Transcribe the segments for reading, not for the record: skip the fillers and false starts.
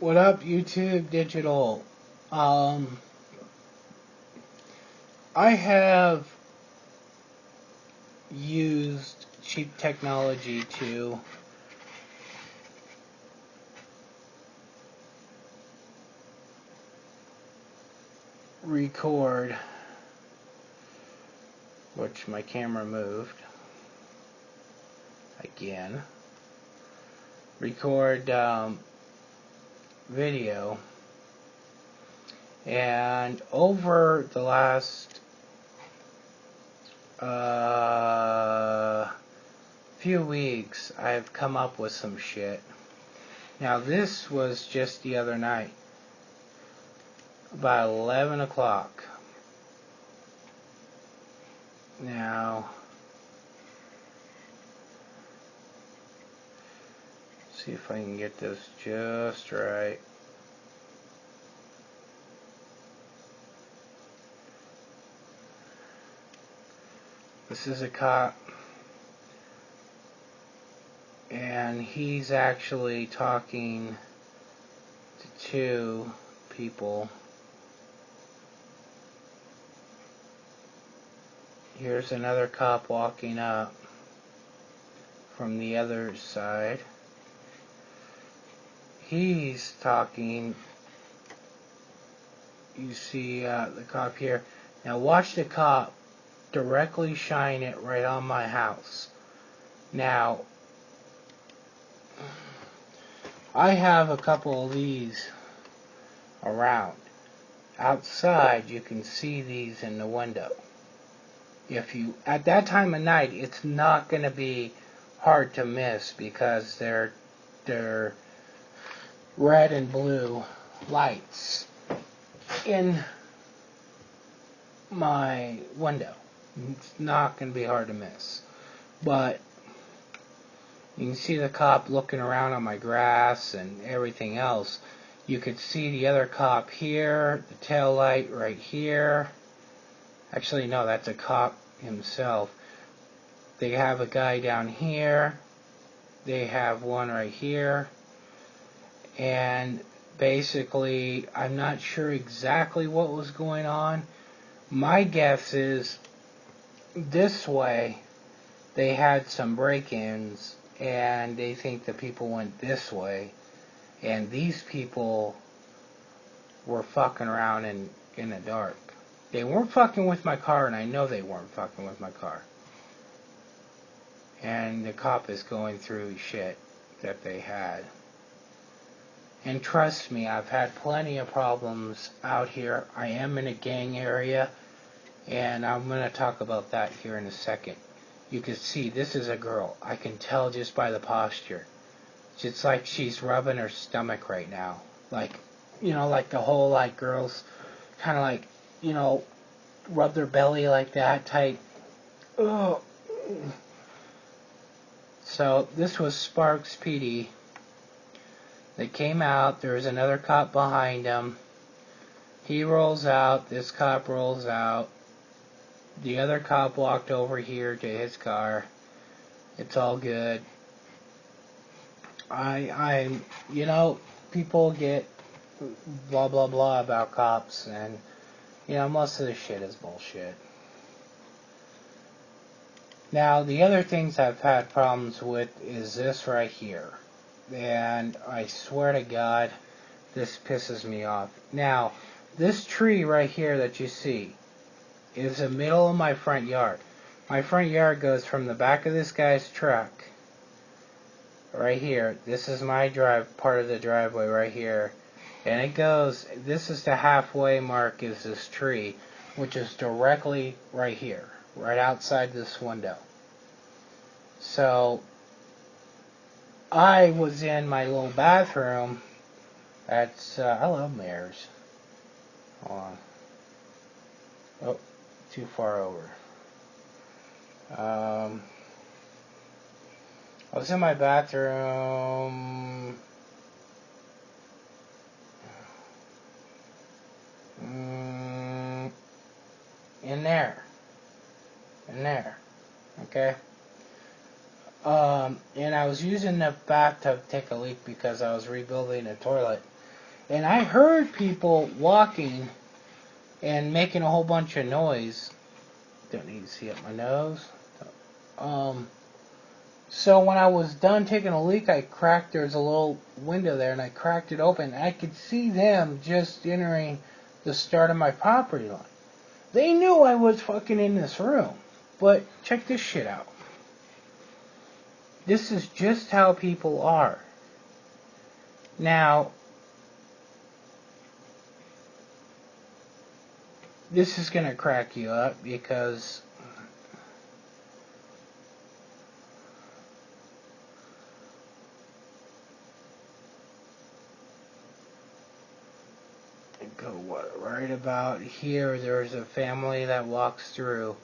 What up, YouTube Digital? I have used cheap technology to record, which my camera moved again, record video, and over the last few weeks I've come up with some shit. Now this was just the other night, about 11 o'clock. Now, see if I can get this just right. This is a cop, and he's actually talking to two people. Here's another cop walking up from the other side. He's talking. You see the cop here. Now watch the cop directly shine it right on my house. Now, I have a couple of these around. Outside, you can see these in the window. If you, at that time of night, it's not going to be hard to miss because they're red and blue lights in my window. It's not going to be hard to miss. But you can see the cop looking around on my grass and everything else. You could see the other cop here, the tail light right here. Actually, no, that's a cop himself. They have a guy down here. They have one right here. And basically, I'm not sure exactly what was going on. My guess is this way they had some break-ins and they think the people went this way, and these people were fucking around in the dark. They weren't fucking with my car, and I know they weren't fucking with my car. And the cop is going through shit that they had. And trust me, I've had plenty of problems out here. I am in a gang area, and I'm going to talk about that here in a second. You can see this is a girl. I can tell just by the posture. It's like she's rubbing her stomach right now. Like, you know, like the whole, like, girls kind of like, you know, rub their belly like that type. Ugh. So this was Sparks PD. They came out. There was another cop behind him. He rolls out. This cop rolls out. The other cop walked over here to his car. It's all good. You know, people get blah blah blah about cops, and you know, most of the shit is bullshit. Now, the other things I've had problems with is this right here. And I swear to God, this pisses me off. Now, this tree right here that you see is the middle of my front yard. My front yard goes from the back of this guy's truck right here. This is my part of the driveway right here. And it goes, this is the halfway mark is this tree, which is directly right here, right outside this window. So, I was in my little bathroom. That's, I love mirrors. Hold on. Oh, too far over. I was in my bathroom. In there. Okay? And I was using the bathtub to take a leak because I was rebuilding a toilet. And I heard people walking and making a whole bunch of noise. Don't need to see up my nose. So when I was done taking a leak, there's a little window there, and I cracked it open. I could see them just entering the start of my property line. They knew I was fucking in this room. But check this shit out. This is just how people are. Now, this is going to crack you up because right about here, there's a family that walks through.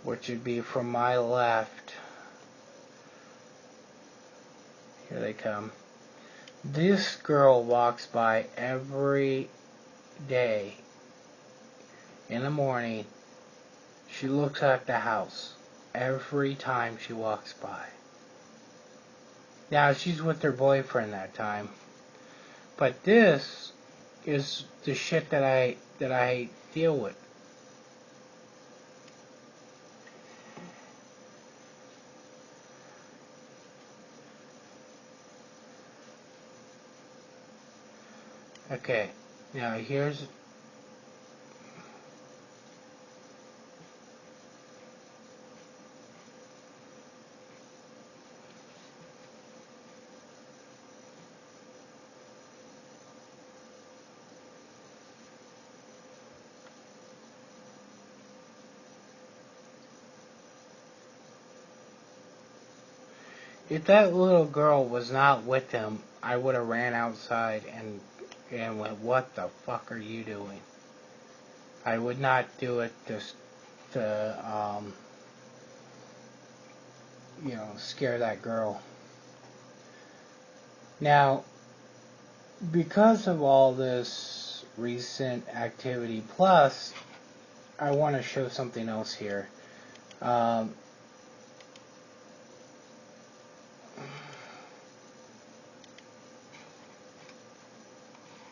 Which would be from my left. Here they come. This girl walks by every day in the morning. She looks at the house every time she walks by. Now, she's with her boyfriend that time. But this is the shit that I deal with. Okay, now here's... If that little girl was not with him, I would have ran outside and went, what the fuck are you doing? I would not do it just to scare that girl. Now, because of all this recent activity, plus, I want to show something else here.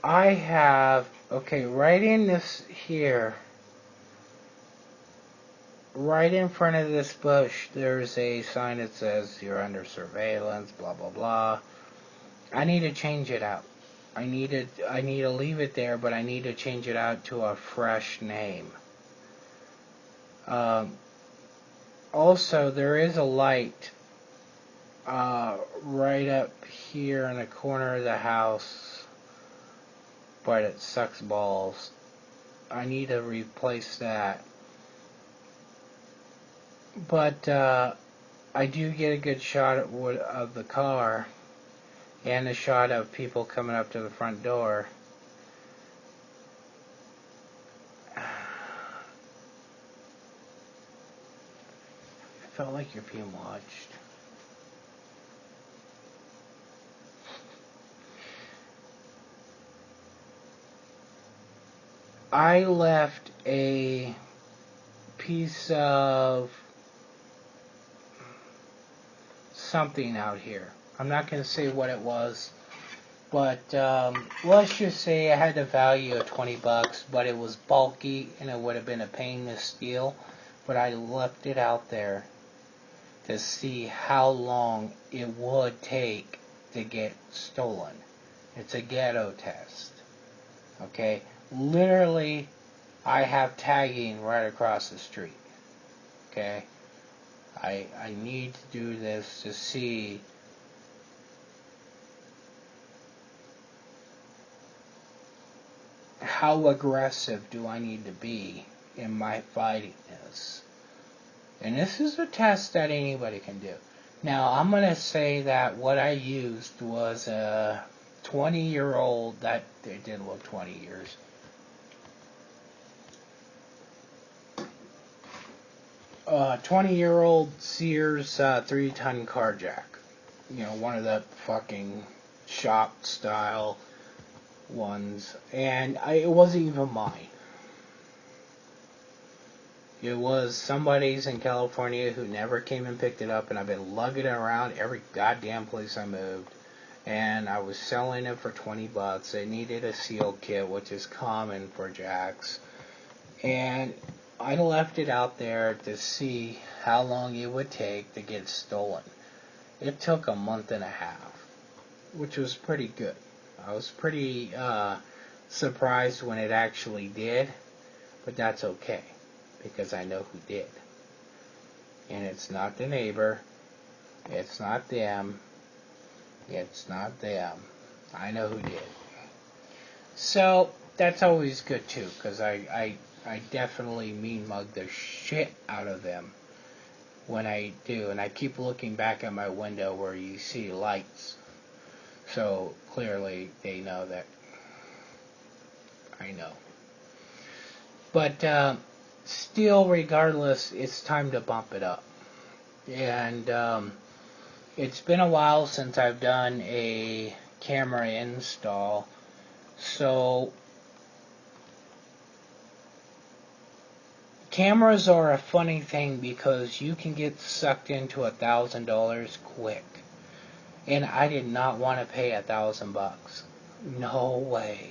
I have, right in this here, right in front of this bush, there's a sign that says you're under surveillance, blah, blah, blah. I need to change it out. I need to leave it there, but I need to change it out to a fresh name. Also, there is a light right up here in the corner of the house, but it sucks balls. I need to replace that. But I do get a good shot of the car and a shot of people coming up to the front door. I felt like you're being watched. I left a piece of something out here. I'm not going to say what it was, but let's just say I had a value of $20, but it was bulky and it would have been a pain to steal. But I left it out there to see how long it would take to get stolen. It's a ghetto test. Okay? Literally, I have tagging right across the street. Okay? I need to do this to see how aggressive do I need to be in my fighting this. And this is a test that anybody can do. Now, I'm going to say that what I used was a 20-year-old, that it did look 20 years. 20-year-old Sears 3-ton car jack. One of the fucking shop style ones. And it wasn't even mine. It was somebody's in California who never came and picked it up, and I've been lugging it around every goddamn place I moved. And I was selling it for $20. It needed a seal kit, which is common for jacks. And I left it out there to see how long it would take to get stolen. It took a month and a half, which was pretty good. I was pretty surprised when it actually did, but that's okay, because I know who did. And it's not the neighbor, it's not them, it's not them. I know who did. So, that's always good too, because I definitely mean mug the shit out of them when I do. And I keep looking back at my window where you see lights. So, clearly they know that I know. But, still, regardless, it's time to bump it up. And, it's been a while since I've done a camera install, so cameras are a funny thing because you can get sucked into $1,000 quick, and I did not want to pay $1,000. No way.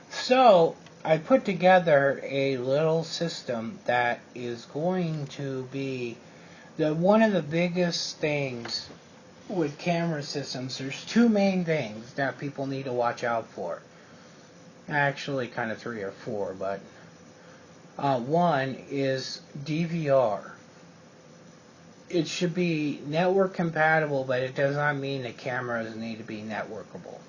So I put together a little system that is going to be one of the biggest things with camera systems. There's two main things that people need to watch out for. Actually, kind of three or four, but one is DVR. It should be network compatible, but it does not mean the cameras need to be networkable.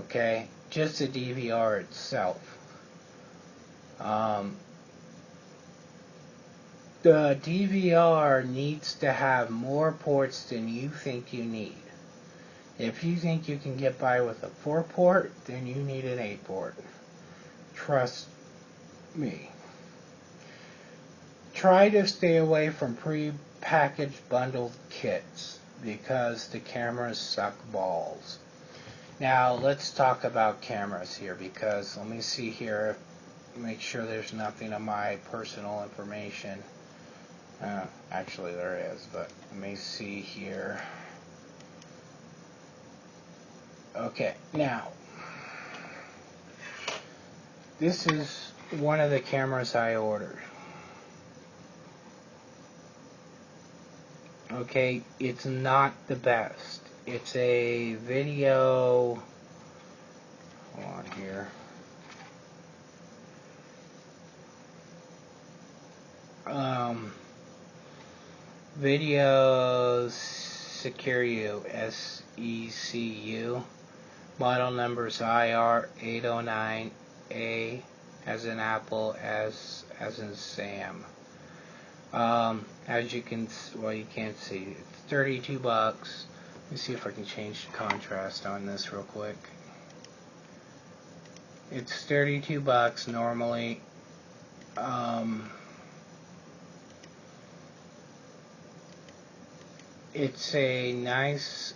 Okay? Just the DVR itself. The DVR needs to have more ports than you think you need. If you think you can get by with a 4-port, then you need an 8-port. Trust me. Try to stay away from pre-packaged bundled kits because the cameras suck balls. Now let's talk about cameras here, because let me see here, make sure there's nothing of my personal information. Actually there is, but let me see here. Okay, now this is one of the cameras I ordered. Okay, it's not the best. It's a video, hold on here. Video Secu, SECU. Model numbers IR809A as in Apple, S as in Sam. As you can, well, you can't see. It's $32. Let me see if I can change the contrast on this real quick. It's $32 normally. It's a nice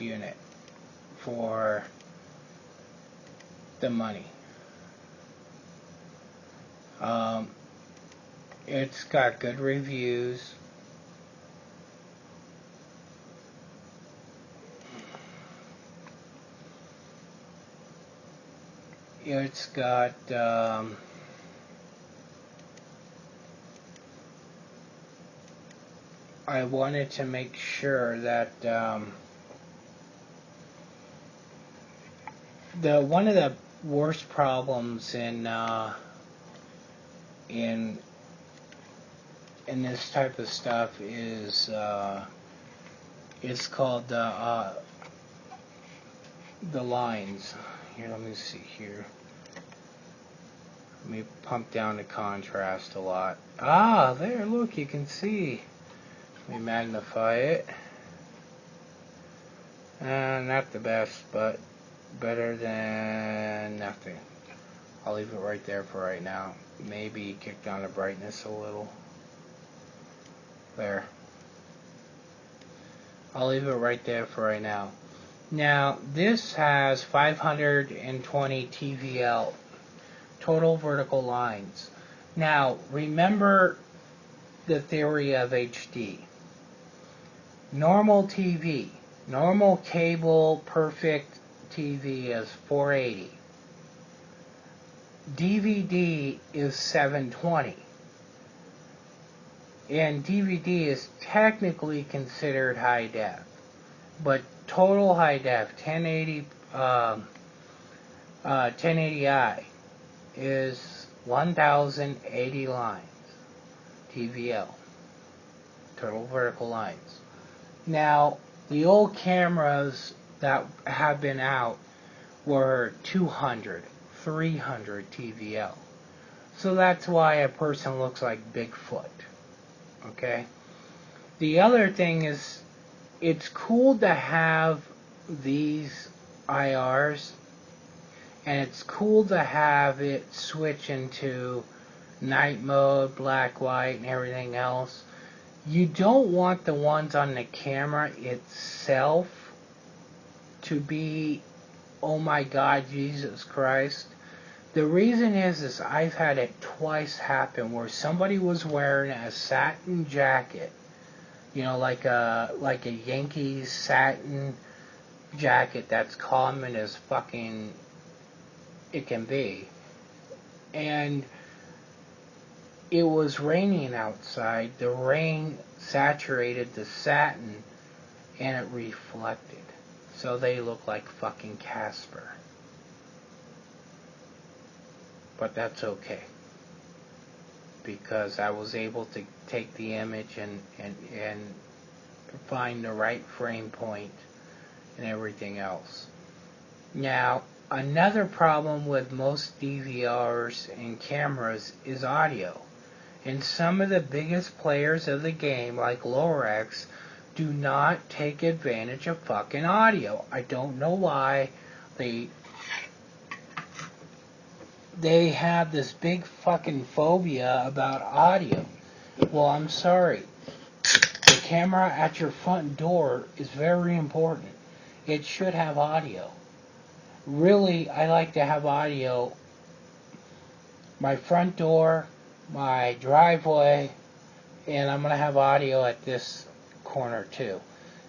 unit for the money. It's got good reviews. It's got I wanted to make sure that one of the worst problems in this type of stuff is it's called the lines. Here, let me see here. Let me pump down the contrast a lot. Ah, there, look, you can see. Let me magnify it. Not the best, but better than nothing. I'll leave it right there for right now. Maybe kick down the brightness a little. There. I'll leave it right there for right now. Now, this has 520 TVL, total vertical lines. Now, remember the theory of HD. Normal TV, normal cable perfect TV is 480. DVD is 720. And DVD is technically considered high def. But total high def, 1080i, is 1080 lines. TVL. Total vertical lines. Now, the old cameras that have been out were 200, 300 TVL. So that's why a person looks like Bigfoot. Okay? The other thing is, it's cool to have these IRs, and it's cool to have it switch into night mode, black, white, and everything else. You don't want the ones on the camera itself to be, oh my God, Jesus Christ. The reason is I've had it twice happen where somebody was wearing a satin jacket, you know, like a Yankees satin jacket that's common as fucking it can be. And it was raining outside. The rain saturated the satin and it reflected. So they look like fucking Casper. But that's okay, because I was able to take the image and find the right frame point and everything else. Now, another problem with most DVRs and cameras is audio. And some of the biggest players of the game, like Lorex, do not take advantage of fucking audio. I don't know why they have this big fucking phobia about audio. Well, I'm sorry. The camera at your front door is very important. It should have audio. Really, I like to have audio. My front door, my driveway, and I'm going to have audio at this corner too.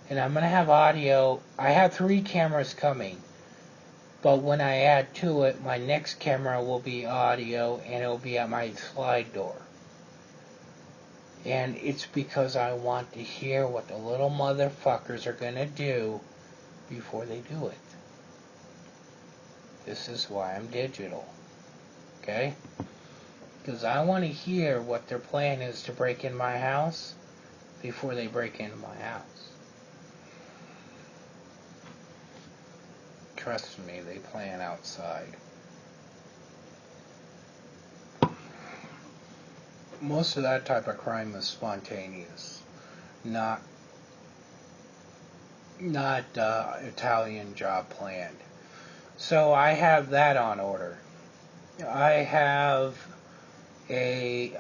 And I'm going to have audio. I have 3 cameras coming. But when I add to it, my next camera will be audio, and it will be at my slide door. And it's because I want to hear what the little motherfuckers are going to do before they do it. This is why I'm digital. Okay? Because I want to hear what their plan is to break in my house before they break into my house. Trust me, they plan outside. Most of that type of crime is spontaneous, not Italian job planned. So I have that on order. I have 3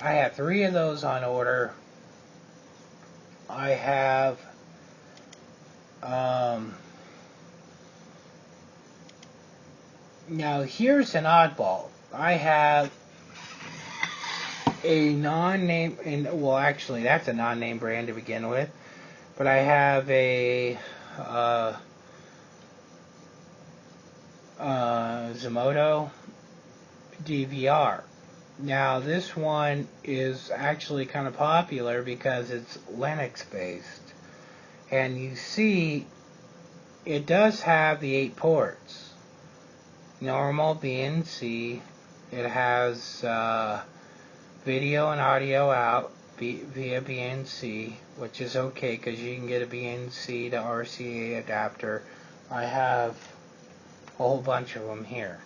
of those on order. I have now here's an oddball. I have a non-name, and well, actually that's a non-name brand to begin with, but I have a Zomoto DVR. Now this one is actually kind of popular because it's Linux based, and you see it does have the 8 ports. Normal, B and C. It has video and audio out via BNC, which is okay because you can get a BNC to RCA adapter. I have a whole bunch of them here.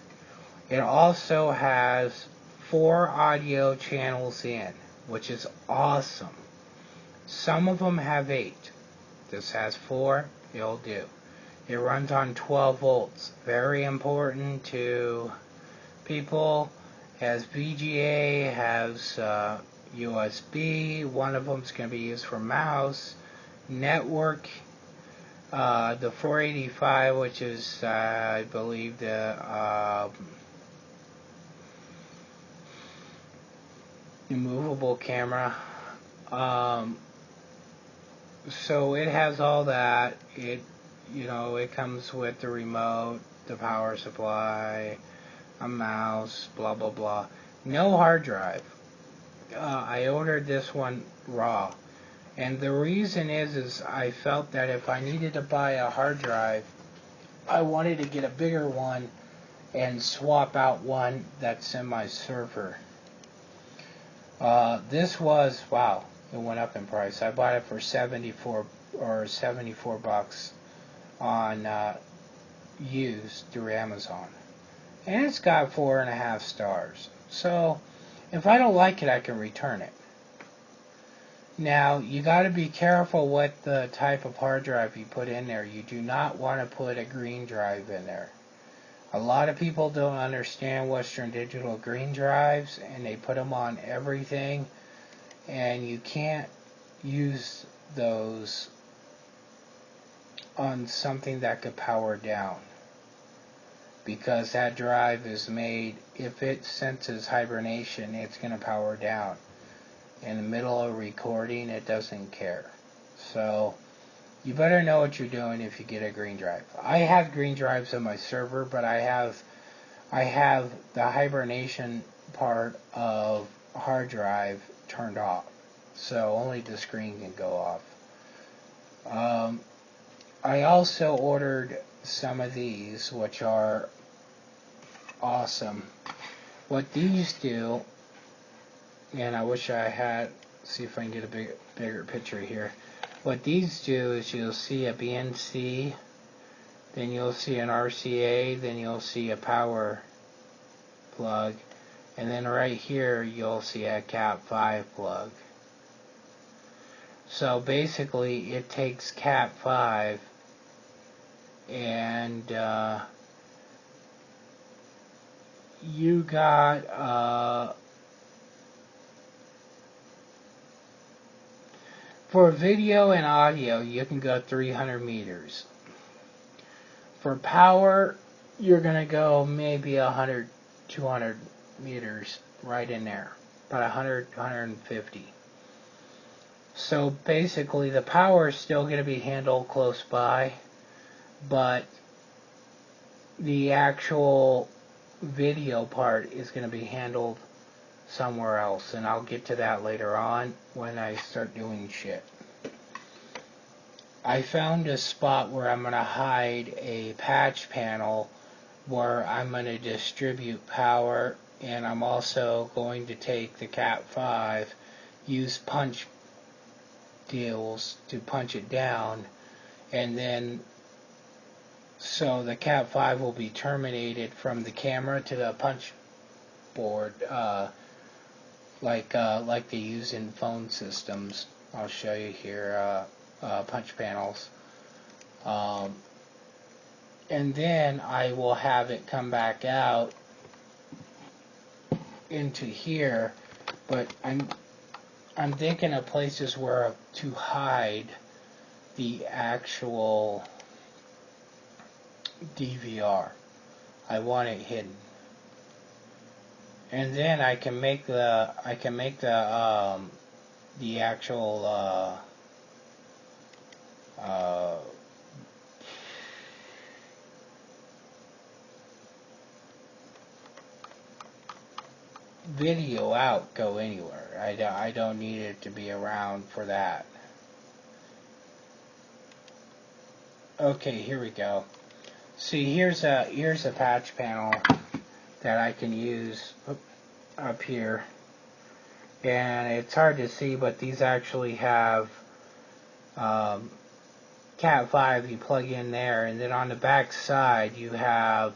It also has 4 audio channels in, which is awesome. Some of them have 8. This has 4. It'll do. It runs on 12 volts. Very important to people. Has VGA, has USB. One of them is going to be used for mouse. Network. The 485, which is, I believe, the removable camera. Um, so it has all that. It comes with the remote, the power supply, a mouse, blah blah blah. No hard drive. I ordered this one raw, and the reason is I felt that if I needed to buy a hard drive, I wanted to get a bigger one and swap out one that's in my server. This was, wow, it went up in price. I bought it for 74 bucks on used through Amazon, and it's got 4.5 stars. So if I don't like it, I can return it. Now you got to be careful what the type of hard drive you put in there. You do not want to put a green drive in there. A lot of people don't understand Western Digital green drives, and they put them on everything, and you can't use those on something that could power down, because that drive is made, if it senses hibernation, it's going to power down. In the middle of recording, it doesn't care. So you better know what you're doing if you get a green drive. I have green drives on my server, but I have the hibernation part of hard drive turned off, so only the screen can go off. I also ordered some of these, which are awesome. What these do, and I wish I had, see if I can get a bigger picture here. What these do is you'll see a BNC, then you'll see an RCA, then you'll see a power plug, and then right here you'll see a Cat 5 plug. So basically it takes Cat 5 and you got for video and audio, you can go 300 meters. For power, you're going to go maybe 100, 200 meters right in there. About 100, 150. So basically, the power is still going to be handled close by, but the actual video part is going to be handled somewhere else, and I'll get to that later on when I start doing shit. I found a spot where I'm going to hide a patch panel where I'm going to distribute power, and I'm also going to take the Cat 5, use punch deals to punch it down, and then so the Cat 5 will be terminated from the camera to the punch board, like they use in phone systems. I'll show you here, punch panels. And then I will have it come back out into here, but I'm thinking of places where to hide the actual DVR. I want it hidden, and then I can make the actual video out go anywhere. I don't need it to be around for that. Okay, here we go. See, here's a patch panel that I can use up here, and it's hard to see, but these actually have Cat 5 you plug in there, and then on the back side you have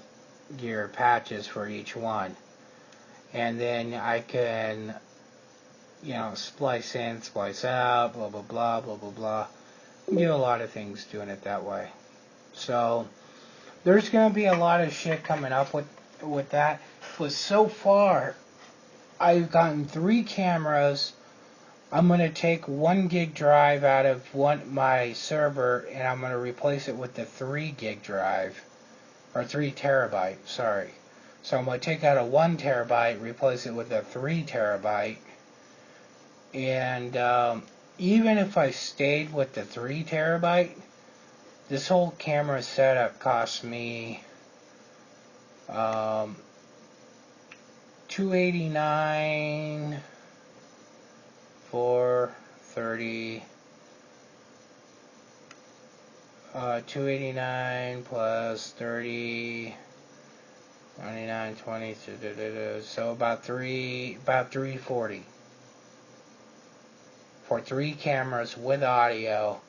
your patches for each one, and then I can splice in, splice out, blah blah blah blah blah blah. You do a lot of things doing it that way. So there's going to be a lot of shit coming up with that, but so far I've gotten 3 cameras. I'm going to take 1 gig drive out of my server, and I'm going to replace it with the 3 gig drive, or 3 terabyte, sorry. So I'm going to take out a 1 terabyte, replace it with a 3 terabyte, And even if I stayed with the 3 terabyte, this whole camera setup cost me $289 for 30. 289 plus 30, 99, 20, so about 340 for 3 cameras with audio,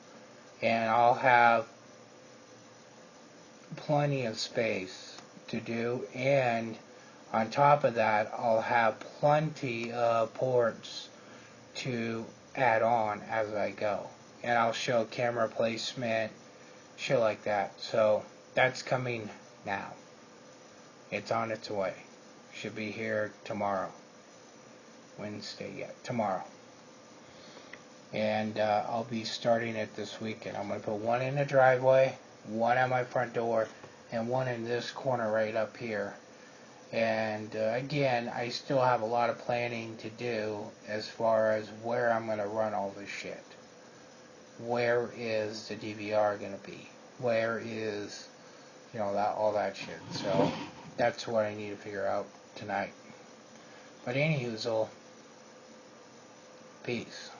and I'll have plenty of space to do, and on top of that I'll have plenty of ports to add on as I go, and I'll show camera placement, shit like that. So that's coming now. It's on its way. Should be here tomorrow. Wednesday yet. Tomorrow. And I'll be starting it this weekend. I'm going to put one in the driveway, one at my front door, and one in this corner right up here. And again, I still have a lot of planning to do as far as where I'm going to run all this shit. Where is the DVR going to be? Where is, all that shit. So that's what I need to figure out tonight. But anywho, peace.